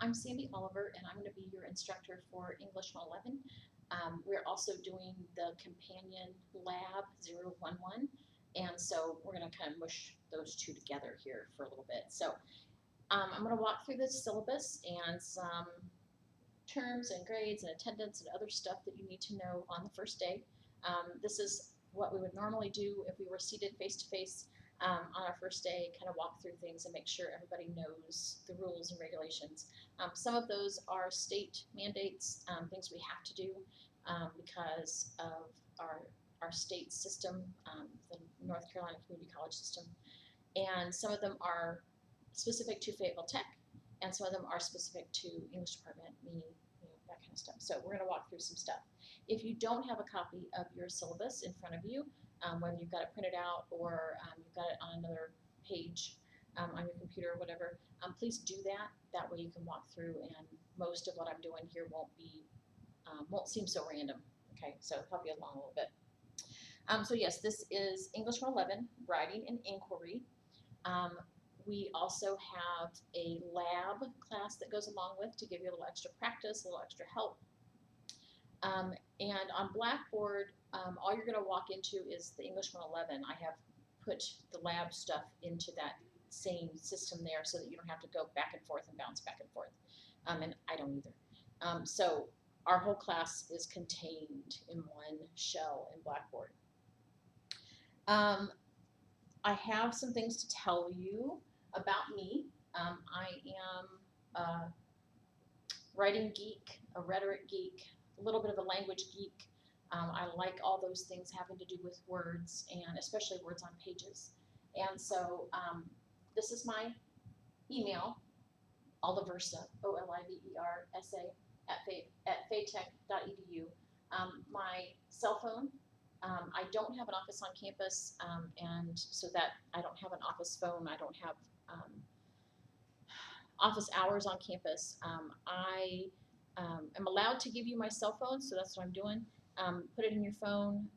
I'm Sandy Oliver, and I'm going to be your instructor for English 111. We're also doing the companion lab 011, and so we're going to kind of mush those two together here for a little bit. So I'm going to walk through the syllabus and some terms and grades and attendance and other stuff that you need to know on the first day. This is what we would normally do if we were seated face to face on our first day, kind of walk through things and make sure everybody knows the rules and regulations. Some of those are state mandates, things we have to do because of our state system, the North Carolina Community College system. And some of them are specific to Fayetteville Tech, and some of them are specific to English department, me, that kind of stuff. So we're going to walk through some stuff. If you don't have a copy of your syllabus in front of you, whether you've got it printed out or you've got it on another page on your computer or whatever, please do that. That way you can walk through, and most of what I'm doing here won't seem so random. Okay, so help you along a little bit. So yes, this is English 111, Writing and Inquiry. We also have a lab class that goes along with to give you a little extra practice, a little extra help. And on Blackboard, all you're going to walk into is the English 111. I have put the lab stuff into that same system there so that you don't have to go back and forth and bounce back and forth. And I don't either. So our whole class is contained in one shell in Blackboard. I have some things to tell you about me. I am a writing geek, a rhetoric geek, a little bit of a language geek. I like all those things having to do with words, and especially words on pages. And so this is my email, Oliversa, Oliversa, at faytech.edu. My cell phone, I don't have an office on campus, and so that I don't have an office phone. I don't have office hours on campus. I am allowed to give you my cell phone, so that's what I'm doing. Put it in your phone.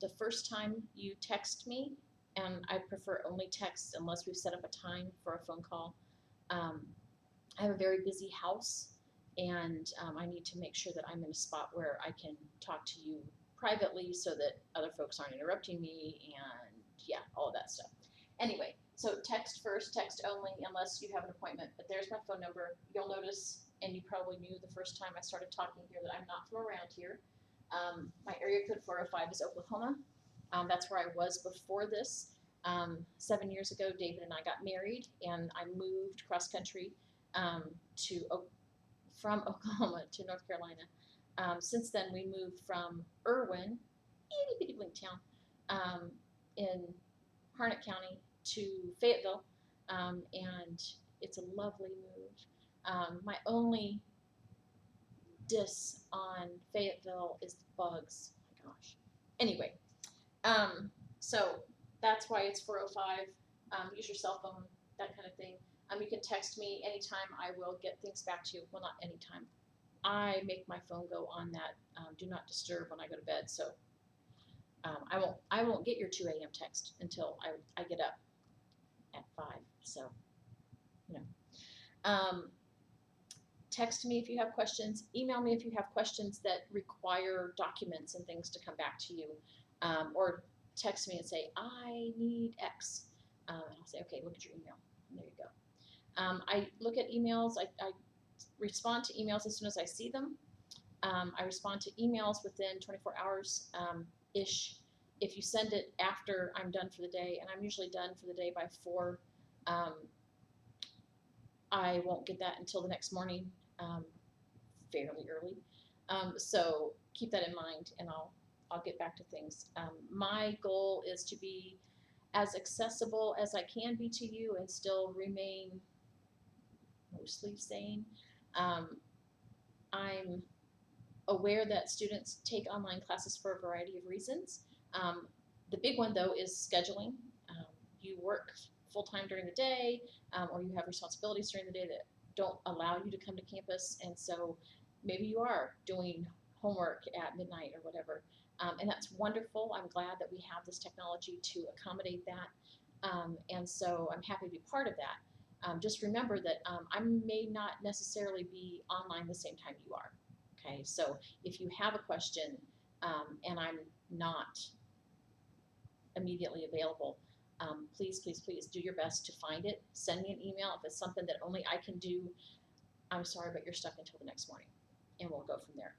The first time you text me, and I prefer only text unless we've set up a time for a phone call. I have a very busy house, and I need to make sure that I'm in a spot where I can talk to you privately so that other folks aren't interrupting me, and yeah, all of that stuff. Anyway, so text first, text only, unless you have an appointment. But there's my phone number. You'll notice, and you probably knew the first time I started talking here, that I'm not from around here. My area code 405 is Oklahoma. That's where I was before this. 7 years ago, David and I got married, and I moved cross country from Oklahoma to North Carolina. Since then, we moved from Irwin, itty bitty blink town, in Harnett County to Fayetteville, and it's a lovely move. My only diss on Fayetteville is the bugs. Oh my gosh. Anyway, so that's why it's 405. Use your cell phone, that kind of thing. You can text me anytime. I will get things back to you. Well, not anytime. I make my phone go on that do not disturb when I go to bed. So I won't get your 2 a.m. text until I get up at 5. So, text me if you have questions. Email me if you have questions that require documents and things to come back to you. Or text me and say, I need X. And I'll say, okay, look at your email. And there you go. I look at emails. I respond to emails as soon as I see them. I respond to emails within 24 hours ish. If you send it after I'm done for the day, and I'm usually done for the day by 4, I won't get that until the next morning, fairly early. So keep that in mind, and I'll get back to things. My goal is to be as accessible as I can be to you and still remain mostly sane. I'm aware that students take online classes for a variety of reasons. The big one, though, is scheduling. You work full-time during the day, or you have responsibilities during the day that don't allow you to come to campus, and so maybe you are doing homework at midnight or whatever, and that's wonderful. I'm glad that we have this technology to accommodate that, and so I'm happy to be part of that. just remember that I may not necessarily be online the same time you are. Okay, so if you have a question and I'm not immediately available, please, please, please do your best to find it. Send me an email. If it's something that only I can do, I'm sorry, but you're stuck until the next morning, and we'll go from there.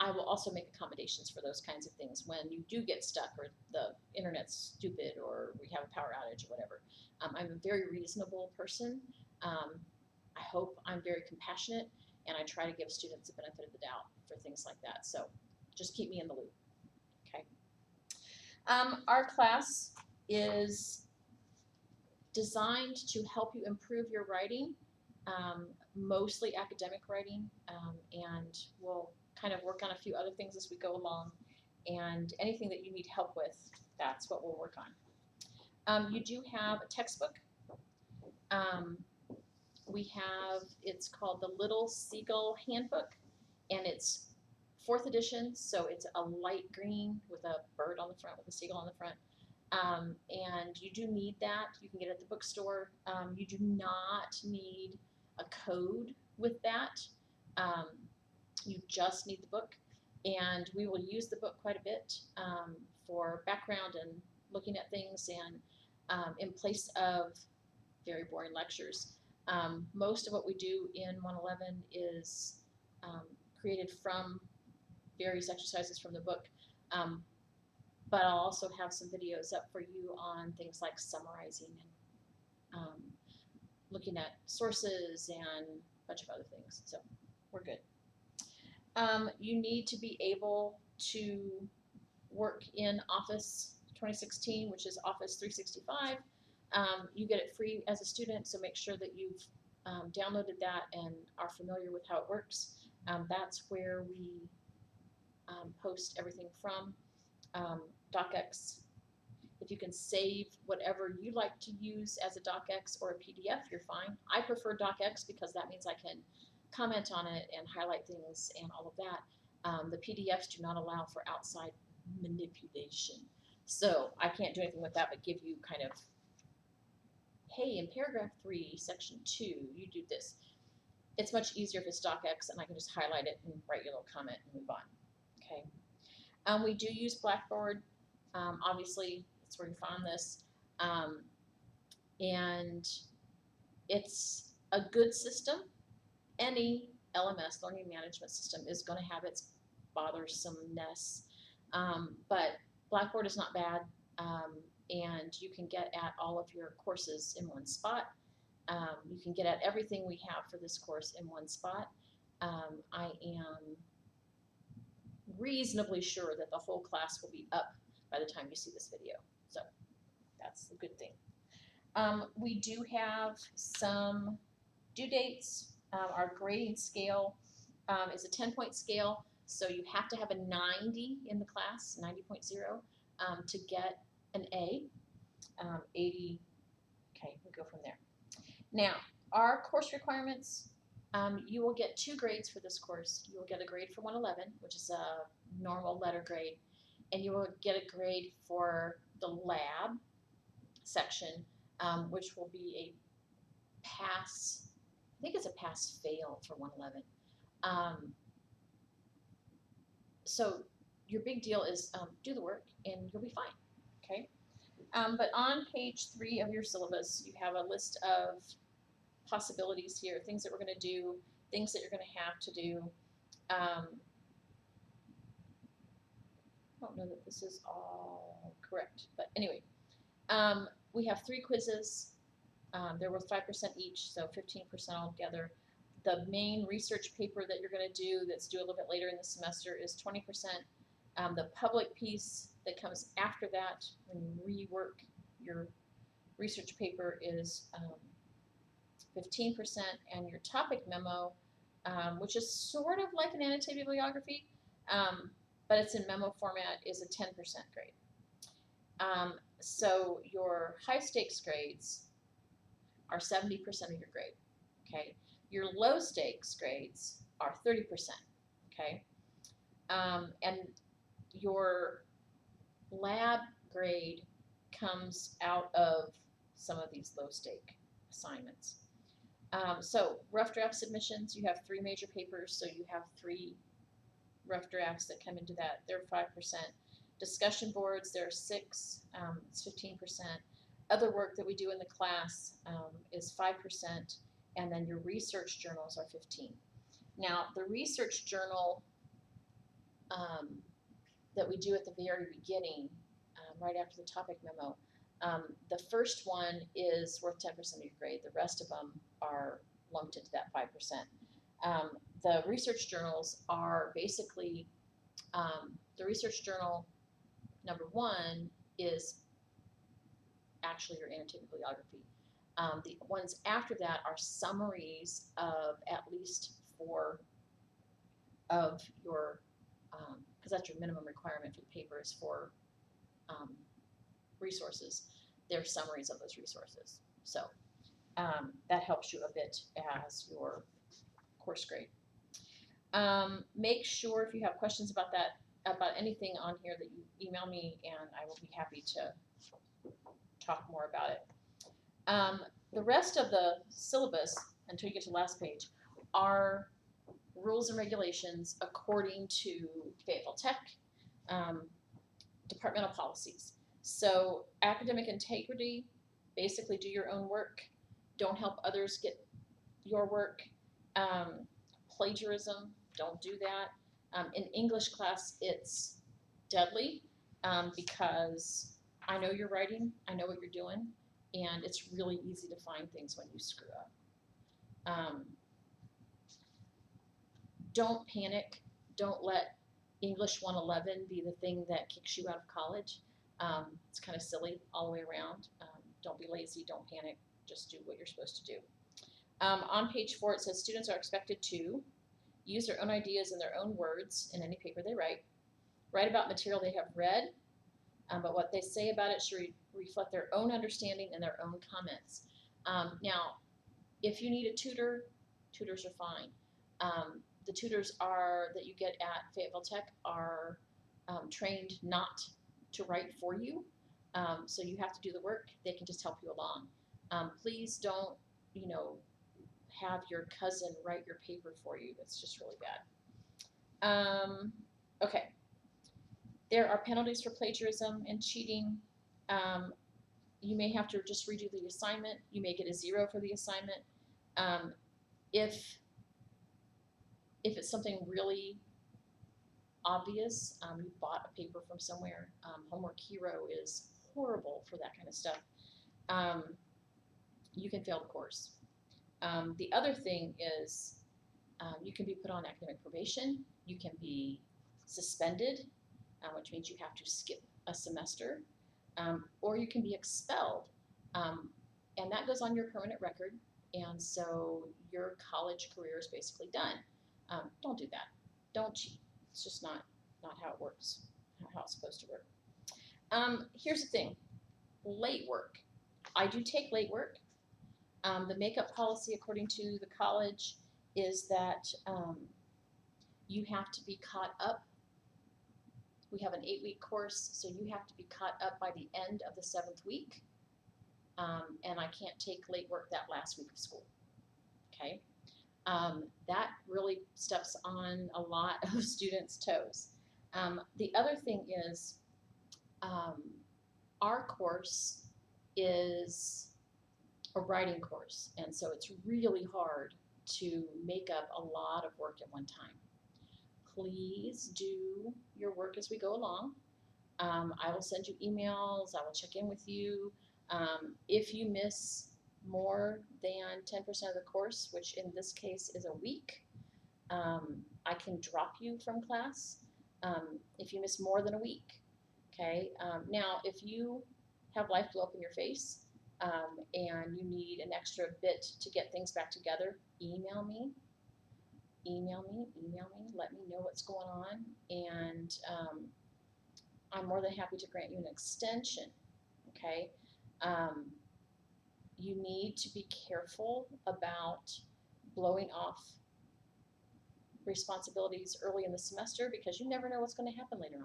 I will also make accommodations for those kinds of things when you do get stuck or the internet's stupid or we have a power outage or whatever. I'm a very reasonable person. I hope I'm very compassionate, and I try to give students the benefit of the doubt for things like that. So just keep me in the loop, okay? Our class is designed to help you improve your writing, mostly academic writing, and we'll kind of work on a few other things as we go along, and anything that you need help with, that's what we'll work on. You do have a textbook. We have, it's called the Little Seagull Handbook, and it's 4th edition, so it's a light green with a bird on the front, with a seagull on the front. And you do need that. You can get it at the bookstore. You do not need a code with that. You just need the book, and we will use the book quite a bit for background and looking at things, and in place of very boring lectures. Most of what we do in 111 is created from various exercises from the book, but I'll also have some videos up for you on things like summarizing and looking at sources and a bunch of other things, so we're good. You need to be able to work in Office 2016, which is Office 365. You get it free as a student, so make sure that you've downloaded that and are familiar with how it works. That's where we post everything from. DocX. If you can save whatever you like to use as a DocX or a PDF, you're fine. I prefer DocX because that means I can comment on it and highlight things and all of that. The PDFs do not allow for outside manipulation. So I can't do anything with that but give you kind of, hey, in paragraph 3, section 2, you do this. It's much easier if it's DocX and I can just highlight it and write your little comment and move on. Okay. We do use Blackboard. Obviously, that's where you found this. And it's a good system. Any LMS, learning management system, is going to have its bothersomeness. But Blackboard is not bad, and you can get at all of your courses in one spot. You can get at everything we have for this course in one spot. I am reasonably sure that the whole class will be up by the time you see this video, so that's a good thing. We do have some due dates. Our grading scale is a 10-point scale, so you have to have a 90 in the class, 90.0, to get an A. 80, okay, we go from there. Now, our course requirements, you will get 2 grades for this course. You will get a grade for 111, which is a normal letter grade, and you will get a grade for the lab section, which will be a pass. I think it's a pass-fail for 111. So your big deal is do the work and you'll be fine, okay? But on page 3 of your syllabus, you have a list of possibilities here, things that we're going to do, things that you're going to have to do. I don't know that this is all correct, but anyway, we have 3 quizzes. They're worth 5% each, so 15% altogether. The main research paper that you're going to do that's due a little bit later in the semester is 20%. The public piece that comes after that, when you rework your research paper, is 15%, and your topic memo, which is sort of like an annotated bibliography, but it's in memo format, is a 10% grade. So your high stakes grades are 70% of your grade, okay? Your low stakes grades are 30%, okay? And your lab grade comes out of some of these low stake assignments. So rough draft submissions, you have 3 major papers, so you have 3 rough drafts that come into that. They're 5%. Discussion boards, there are 6, it's 15%. Other work that we do in the class is 5%, and then your research journals are 15. Now, the research journal that we do at the very beginning, right after the topic memo, the first one is worth 10% of your grade. The rest of them are lumped into that 5%. The research journals are basically, the research journal number 1 is actually your annotated bibliography. The ones after that are summaries of at least 4 of your, because that's your minimum requirement for the paper is 4 resources. They're summaries of those resources. So that helps you a bit as your course grade. Make sure if you have questions about that, about anything on here, that you email me and I will be happy to talk more about it. The rest of the syllabus, until you get to the last page, are rules and regulations according to Fayetteville Tech, departmental policies. So academic integrity, basically do your own work, don't help others get your work. Plagiarism, don't do that. In English class, it's deadly because I know you're writing, I know what you're doing, and it's really easy to find things when you screw up. Don't panic. Don't let English 111 be the thing that kicks you out of college. It's kind of silly all the way around. Don't be lazy, don't panic, just do what you're supposed to do. On page 4 it says students are expected to use their own ideas in their own words in any paper they write about material they have read, but what they say about it should reflect their own understanding and their own comments. Now, if you need a tutor, tutors are fine. The tutors that you get at Fayetteville Tech are trained not to write for you, so you have to do the work. They can just help you along. Please don't, have your cousin write your paper for you. It's just really bad. Okay. There are penalties for plagiarism and cheating. You may have to just redo the assignment. You may get a 0 for the assignment. If it's something really obvious, you bought a paper from somewhere, Homework Hero is horrible for that kind of stuff, you can fail the course. The other thing is you can be put on academic probation, you can be suspended, which means you have to skip a semester, or you can be expelled, and that goes on your permanent record, and so your college career is basically done. Don't do that. Don't cheat. It's just not how it works, how it's supposed to work. Here's the thing, late work. I do take late work. The makeup policy according to the college is that you have to be caught up. We have an 8-week course, so you have to be caught up by the end of the 7th week, and I can't take late work that last week of school. Okay, that really steps on a lot of students' toes. The other thing is our course is a writing course, and so it's really hard to make up a lot of work at one time. Please do your work as we go along. I will send you emails, I will check in with you. If you miss more than 10% of the course, which in this case is a week, I can drop you from class if you miss more than a week. Okay. Now, if you have life blow up in your face and you need an extra bit to get things back together, email me, let me know what's going on, and I'm more than happy to grant you an extension. Okay. You need to be careful about blowing off responsibilities early in the semester because you never know what's going to happen later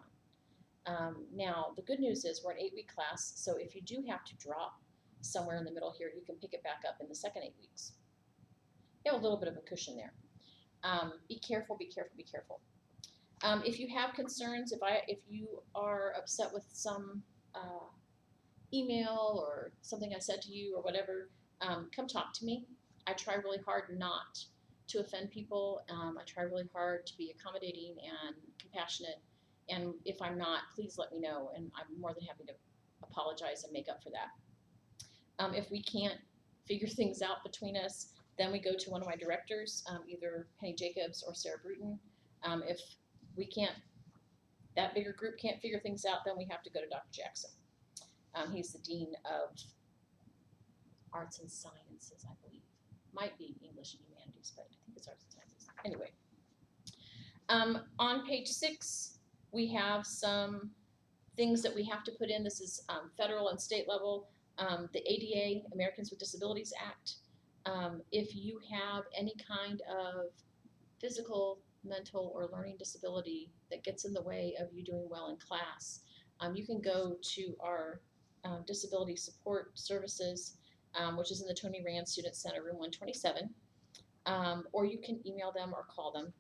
on. Now, the good news is we're an 8-week class, so if you do have to drop somewhere in the middle here, you can pick it back up in the second 8 weeks. You have a little bit of a cushion there. Be careful, be careful, be careful. If you have concerns, if you are upset with some email or something I said to you or whatever, come talk to me. I try really hard not to offend people. I try really hard to be accommodating and compassionate. And if I'm not, please let me know, and I'm more than happy to apologize and make up for that. If we can't figure things out between us, then we go to one of my directors, either Penny Jacobs or Sarah Bruton. If we can't, that bigger group can't figure things out, then we have to go to Dr. Jackson. He's the Dean of Arts and Sciences, I believe. Might be English and Humanities, but I think it's Arts and Sciences. Anyway, on page 6, we have some things that we have to put in. This is federal and state level. The ADA, Americans with Disabilities Act. If you have any kind of physical, mental, or learning disability that gets in the way of you doing well in class, you can go to our Disability Support Services, which is in the Tony Rand Student Center, room 127, or you can email them or call them,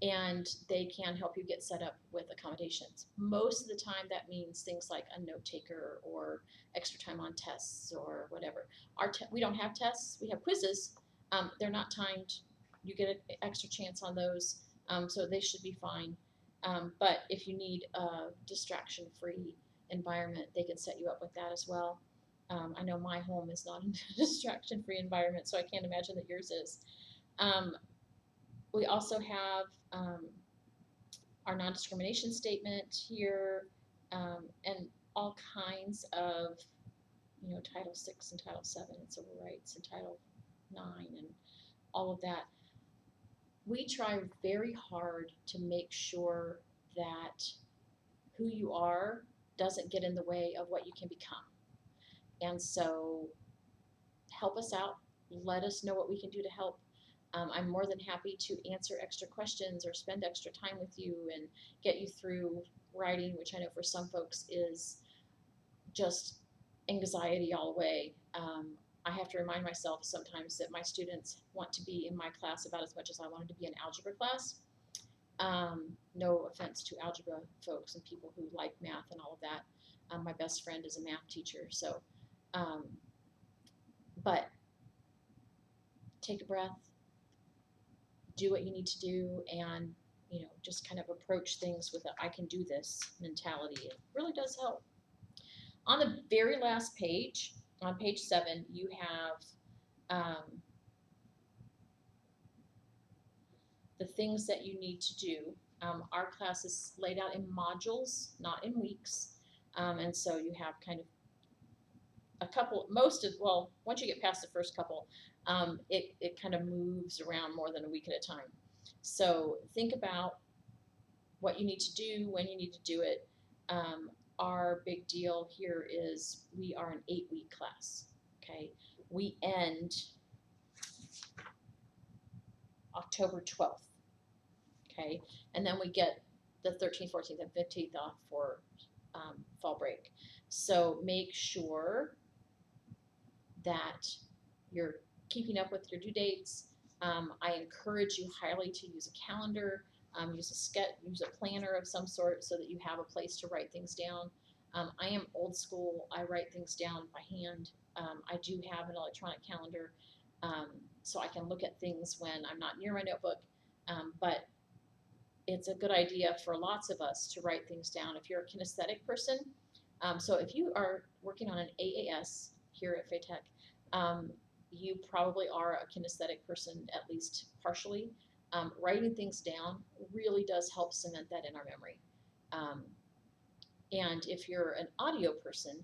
and they can help you get set up with accommodations. Most of the time that means things like a note taker or extra time on tests or whatever. We don't have tests, we have quizzes. They're not timed. You get an extra chance on those, so they should be fine. But if you need a distraction-free environment, they can set you up with that as well. I know my home is not a distraction-free environment, so I can't imagine that yours is. We also have our non-discrimination statement here, and all kinds of, Title VI and Title VII and civil rights and Title IX and all of that. We try very hard to make sure that who you are doesn't get in the way of what you can become. And so help us out. Let us know what we can do to help. I'm more than happy to answer extra questions or spend extra time with you and get you through writing, which I know for some folks is just anxiety all the way. I have to remind myself sometimes that my students want to be in my class about as much as I wanted to be in algebra class. No offense to algebra folks and people who like math and all of that. My best friend is a math teacher, so, but take a breath, do what you need to do, and just kind of approach things with a I can do this mentality. It really does help. On the very last page, on page 7, you have the things that you need to do. Our class is laid out in modules, not in weeks, and so you have kind of a couple, once you get past the first couple, it kind of moves around more than a week at a time. So think about what you need to do, when you need to do it. Our big deal here is we are an 8-week class, okay? We end October 12th, okay? And then we get the 13th, 14th, and 15th off for fall break. So make sure that you're keeping up with your due dates. I encourage you highly to use a calendar, use a planner of some sort so that you have a place to write things down. I am old school. I write things down by hand. I do have an electronic calendar, so I can look at things when I'm not near my notebook, but it's a good idea for lots of us to write things down. If you're a kinesthetic person, so if you are working on an AAS here at FATEC, you probably are a kinesthetic person, at least partially. Writing things down really does help cement that in our memory. And if you're an audio person,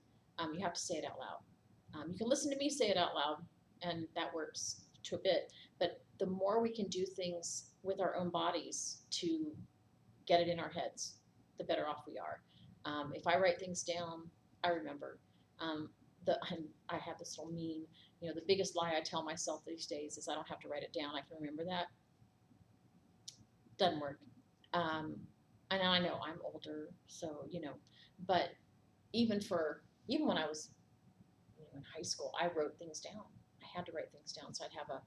you have to say it out loud. You can listen to me say it out loud, and that works to a bit, but the more we can do things with our own bodies to get it in our heads, the better off we are. If I write things down, I remember. I have this little meme, the biggest lie I tell myself these days is I don't have to write it down, I can remember that. Doesn't work. And I know I'm older, so, but even when I was in high school, I wrote things down. I had to write things down, so I'd have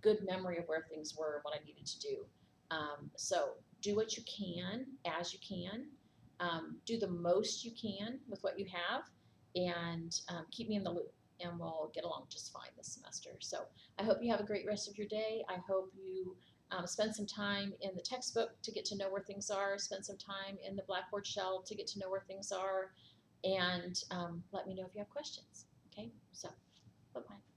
good memory of where things were and what I needed to do. So do what you can as you can. Do the most you can with what you have, and keep me in the loop, and we'll get along just fine this semester. So I hope you have a great rest of your day. I hope you spend some time in the textbook to get to know where things are, spend some time in the Blackboard shell to get to know where things are, and let me know if you have questions. Okay, so bye-bye.